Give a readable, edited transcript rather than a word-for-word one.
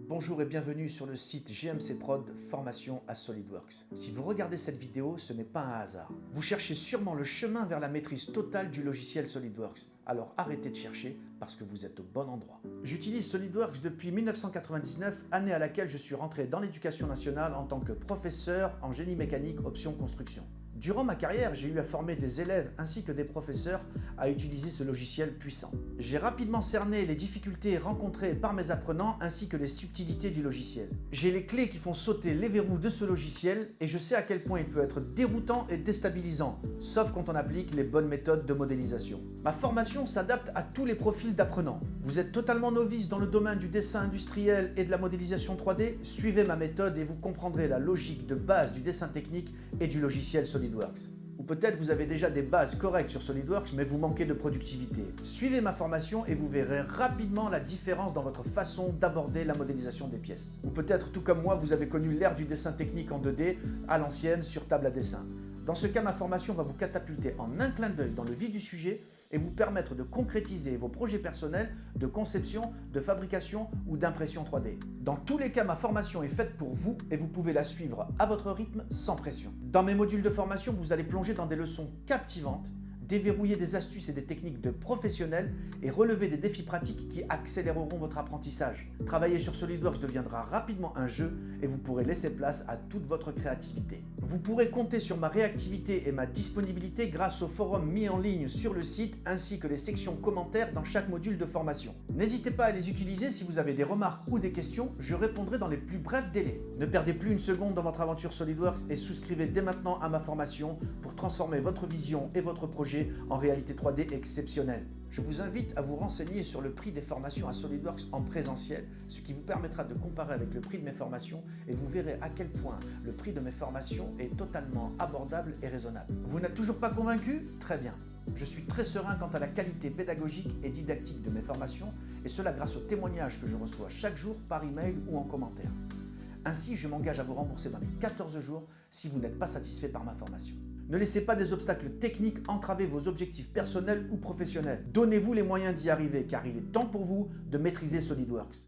Bonjour et bienvenue sur le site GMC Prod Formation à SolidWorks. Si vous regardez cette vidéo, ce n'est pas un hasard. Vous cherchez sûrement le chemin vers la maîtrise totale du logiciel SolidWorks. Alors arrêtez de chercher parce que vous êtes au bon endroit. J'utilise SolidWorks depuis 1999, année à laquelle je suis rentré dans l'éducation nationale en tant que professeur en génie mécanique option construction. Durant ma carrière, j'ai eu à former des élèves ainsi que des professeurs à utiliser ce logiciel puissant. J'ai rapidement cerné les difficultés rencontrées par mes apprenants ainsi que les subtilités du logiciel. J'ai les clés qui font sauter les verrous de ce logiciel et je sais à quel point il peut être déroutant et déstabilisant, sauf quand on applique les bonnes méthodes de modélisation. Ma formation s'adapte à tous les profils d'apprenants. Vous êtes totalement novice dans le domaine du dessin industriel et de la modélisation 3D, suivez ma méthode et vous comprendrez la logique de base du dessin technique et du logiciel SolidWorks. Ou peut-être vous avez déjà des bases correctes sur SolidWorks mais vous manquez de productivité. Suivez ma formation et vous verrez rapidement la différence dans votre façon d'aborder la modélisation des pièces. Ou peut-être tout comme moi vous avez connu l'ère du dessin technique en 2D à l'ancienne sur table à dessin. Dans ce cas, ma formation va vous catapulter en un clin d'œil dans le vif du sujet et vous permettre de concrétiser vos projets personnels de conception, de fabrication ou d'impression 3D. Dans tous les cas, ma formation est faite pour vous et vous pouvez la suivre à votre rythme sans pression. Dans mes modules de formation, vous allez plonger dans des leçons captivantes, déverrouiller des astuces et des techniques de professionnels et relever des défis pratiques qui accéléreront votre apprentissage. Travailler sur SolidWorks deviendra rapidement un jeu et vous pourrez laisser place à toute votre créativité. Vous pourrez compter sur ma réactivité et ma disponibilité grâce aux forums mis en ligne sur le site ainsi que les sections commentaires dans chaque module de formation. N'hésitez pas à les utiliser si vous avez des remarques ou des questions, je répondrai dans les plus brefs délais. Ne perdez plus une seconde dans votre aventure SolidWorks et souscrivez dès maintenant à ma formation pour transformer votre vision et votre projet en réalité 3D exceptionnelle. Je vous invite à vous renseigner sur le prix des formations à SolidWorks en présentiel, ce qui vous permettra de comparer avec le prix de mes formations et vous verrez à quel point le prix de mes formations est totalement abordable et raisonnable. Vous n'êtes toujours pas convaincu? Très bien. Je suis très serein quant à la qualité pédagogique et didactique de mes formations et cela grâce aux témoignages que je reçois chaque jour par email ou en commentaire. Ainsi, je m'engage à vous rembourser dans les 14 jours si vous n'êtes pas satisfait par ma formation. Ne laissez pas des obstacles techniques entraver vos objectifs personnels ou professionnels. Donnez-vous les moyens d'y arriver car il est temps pour vous de maîtriser SolidWorks.